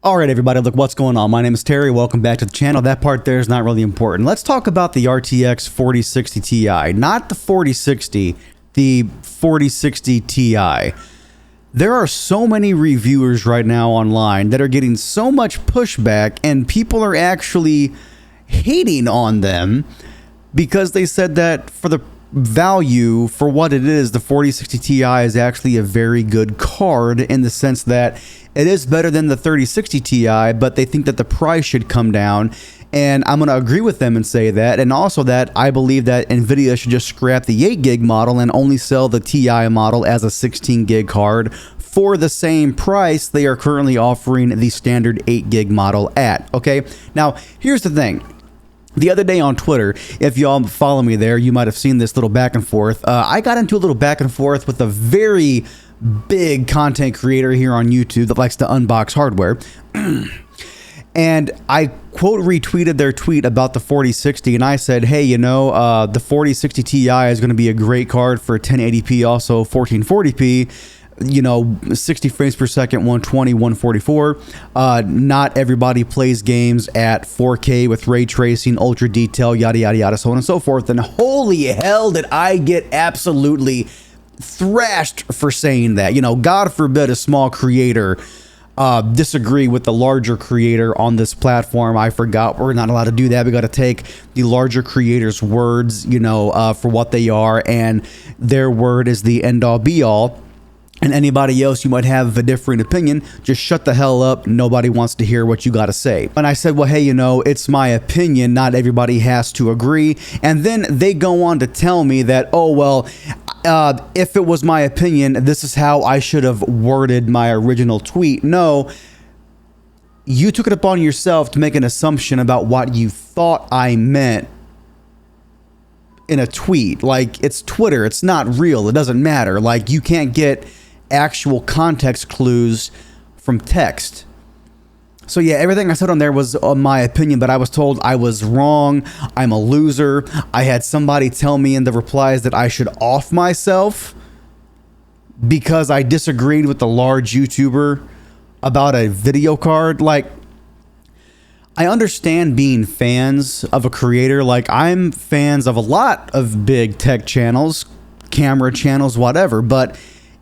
Alright everybody, look what's going on. My name is Terry, welcome back to the channel. That part there is not really important. Let's talk about the RTX 4060 Ti. Not the 4060, the 4060 Ti. There are so many reviewers right now online that are getting so much pushback and people are actually hating on them because they said that for the value for what it is, the 4060 Ti is actually a very good card in the sense that it is better than the 3060 Ti, but they think that the price should come down. And I'm going to agree with them and say that. And also that I believe that NVIDIA should just scrap the 8 gig model and only sell the Ti model as a 16 gig card for the same price they are currently offering the standard 8 gig model at. Okay, now here's the thing. The other day on Twitter, if y'all follow me there, you might have seen this little back and forth. I got into a little back and forth with a very big content creator here on YouTube that likes to unbox hardware. And I quote retweeted their tweet about the 4060 and I said, hey, you know, the 4060 Ti is going to be a great card for 1080p, also 1440p. You know, 60 frames per second, 120, 144. Not everybody plays games at 4K with ray tracing, ultra detail, yada, yada, yada, so on and so forth. And holy hell did I get absolutely thrashed for saying that. You know, God forbid a small creator disagree with the larger creator on this platform. I forgot we're not allowed to do that. We got to take the larger creator's words, you know, for what they are, and their word is the end all be all. And anybody else you might have a different opinion, just shut the hell up. Nobody wants to hear what you got to say. And I said, well, hey, you know, it's my opinion. Not everybody has to agree. And then they go on to tell me that, oh, well, if it was my opinion, this is how I should have worded my original tweet. No, you took it upon yourself to make an assumption about what you thought I meant in a tweet. Like, it's Twitter. It's not real. It doesn't matter. Like, you can't get actual context clues from text. So yeah, everything I said on there was my opinion, but I was told I was wrong. I'm a loser. I had somebody tell me in the replies that I should off myself because I disagreed with the large YouTuber about a video card. Like, I understand being fans of a creator. Like, I'm fans of a lot of big tech channels, camera channels, whatever. But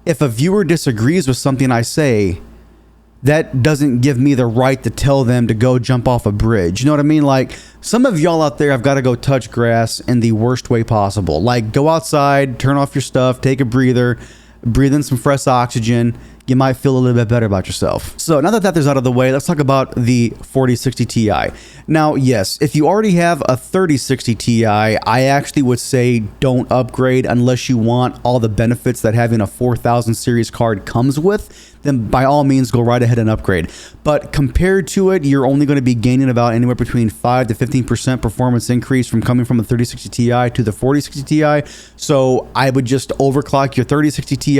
if a viewer disagrees with something I say, that doesn't give me the right to tell them to go jump off a bridge. You know what I mean? Like, some of y'all out there have got to go touch grass in the worst way possible. Like, go outside, turn off your stuff, take a breather, breathe in some fresh oxygen. You might feel a little bit better about yourself. So now that that is out of the way, let's talk about the 4060 Ti. Now, yes, if you already have a 3060 Ti, I actually would say don't upgrade unless you want all the benefits that having a 4000 series card comes with. Then by all means, go right ahead and upgrade. But compared to it, you're only going to be gaining about anywhere between 5 to 15% performance increase from coming from a 3060 Ti to the 4060 Ti. So I would just overclock your 3060 Ti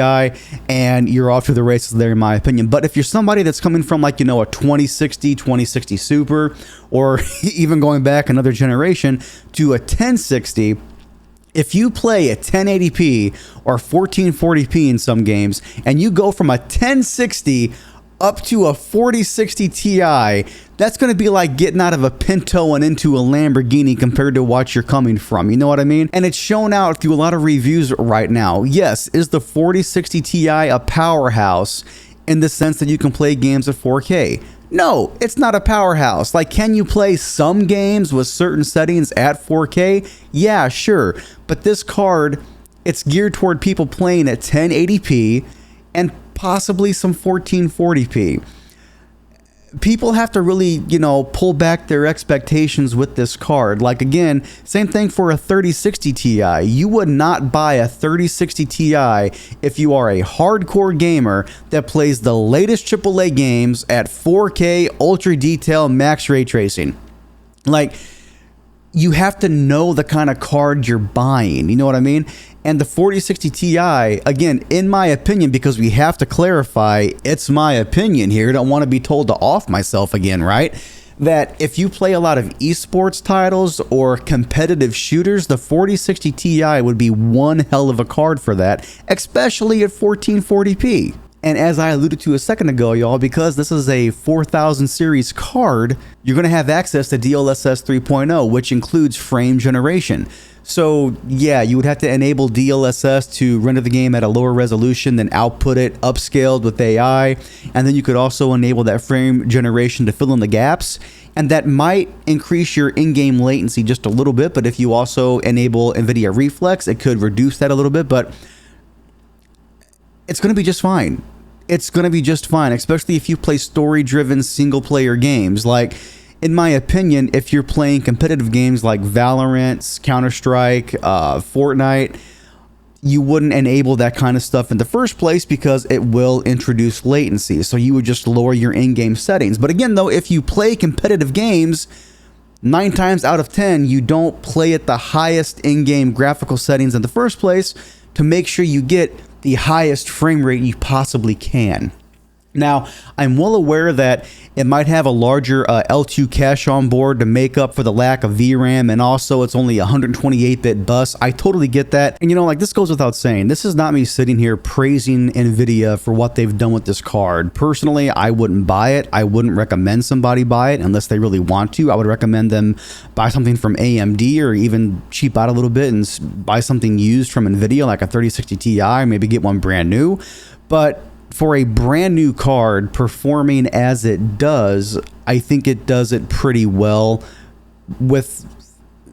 and you're off to the races there, in my opinion. But if you're somebody that's coming from, like, you know, a 2060 Super, or even going back another generation to a 1060, if you play a 1080p or 1440p in some games, and you go from a 1060 up to a 4060 Ti, that's going to be like getting out of a Pinto and into a Lamborghini compared to what you're coming from. You know what I mean? And it's shown out through a lot of reviews right now. Yes, is the 4060 Ti a powerhouse in the sense that you can play games at 4K? No, it's not a powerhouse. Like, can you play some games with certain settings at 4K? Yeah, sure. But this card, it's geared toward people playing at 1080p and possibly some 1440p. People have to really, you know, pull back their expectations with this card. Like, again, same thing for a 3060 Ti. You would not buy a 3060 Ti if you are a hardcore gamer that plays the latest AAA games at 4K, ultra detail, max ray tracing. Like, you have to know the kind of card you're buying. You know what I mean? And the 4060 Ti, again, in my opinion, because we have to clarify, it's my opinion here. I don't want to be told to off myself again, right? That if you play a lot of esports titles or competitive shooters, the 4060 Ti would be one hell of a card for that, especially at 1440p. And as I alluded to a second ago, y'all, because this is a 4000 series card, you're going to have access to DLSS 3.0, which includes frame generation. So yeah, you would have to enable DLSS to render the game at a lower resolution, then output it upscaled with AI. And then you could also enable that frame generation to fill in the gaps. And that might increase your in-game latency just a little bit. But if you also enable NVIDIA Reflex, it could reduce that a little bit. But it's going to be just fine. It's going to be just fine, especially if you play story-driven single-player games. Like, in my opinion, if you're playing competitive games like Valorant, Counter-Strike, Fortnite, you wouldn't enable that kind of stuff in the first place because it will introduce latency. So you would just lower your in-game settings. But again, though, if you play competitive games, 9 times out of 10, you don't play at the highest in-game graphical settings in the first place to make sure you get the highest frame rate you possibly can. Now, I'm well aware that it might have a larger L2 cache on board to make up for the lack of VRAM, and also it's only a 128-bit bus. I totally get that. And you know, like, this goes without saying. This is not me sitting here praising NVIDIA for what they've done with this card. Personally, I wouldn't buy it. I wouldn't recommend somebody buy it unless they really want to. I would recommend them buy something from AMD, or even cheap out a little bit and buy something used from NVIDIA, like a 3060 Ti, maybe get one brand new. But for a brand new card performing as it does, I think it does it pretty well with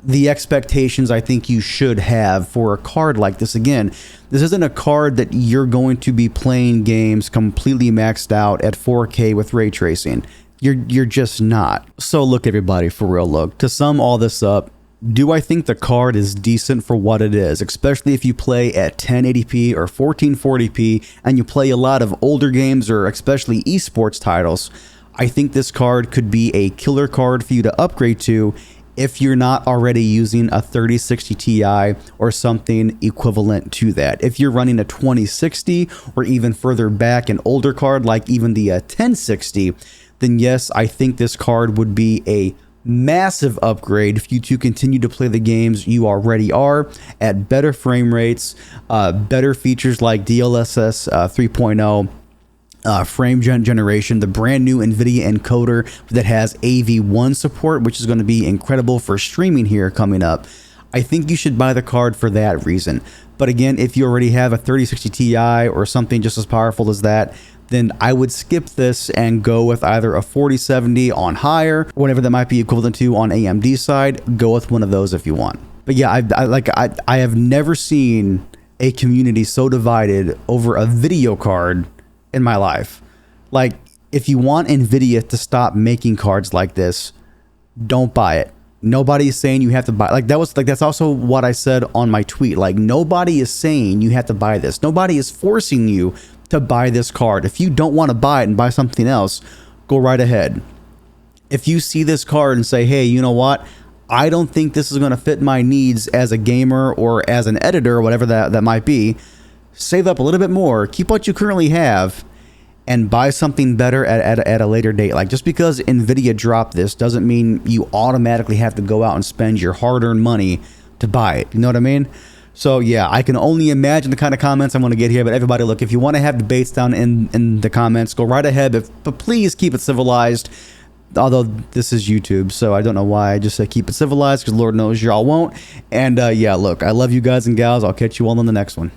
the expectations I think you should have for a card like this. Again, this isn't a card that you're going to be playing games completely maxed out at 4K with ray tracing. You're just not. So look, everybody, for real, look, to sum all this up, do I think the card is decent for what it is, especially if you play at 1080p or 1440p and you play a lot of older games or especially esports titles? I think this card could be a killer card for you to upgrade to if you're not already using a 3060 Ti or something equivalent to that. If you're running a 2060 or even further back, an older card like even the 1060, then yes, I think this card would be a massive upgrade for you to continue to play the games you already are at better frame rates, better features like DLSS 3.0, frame generation, the brand new NVIDIA encoder that has AV1 support, which is going to be incredible for streaming here coming up. I think you should buy the card for that reason. But again, if you already have a 3060 Ti or something just as powerful as that, then I would skip this and go with either a 4070 on higher, whatever that might be equivalent to on AMD side. Go with one of those if you want. But yeah, I have never seen a community so divided over a video card in my life. Like, if you want NVIDIA to stop making cards like this, don't buy it. Nobody is saying you have to buy, that's also what I said on my tweet. Like, nobody is saying you have to buy this. Nobody is forcing you to buy this card. If you don't want to buy it and buy something else, go right ahead. If you see this card and say, hey, you know what? I don't think this is going to fit my needs as a gamer or as an editor or whatever that might be, save up a little bit more, keep what you currently have, and buy something better at a later date. Like, just because NVIDIA dropped this doesn't mean you automatically have to go out and spend your hard-earned money to buy it. You know what I mean? So yeah, I can only imagine the kind of comments I'm going to get here. But everybody, look, if you want to have debates down in the comments, go right ahead. But please keep it civilized. Although this is YouTube, so I don't know why I just said keep it civilized, because Lord knows y'all won't. And yeah, look, I love you guys and gals. I'll catch you all on the next one.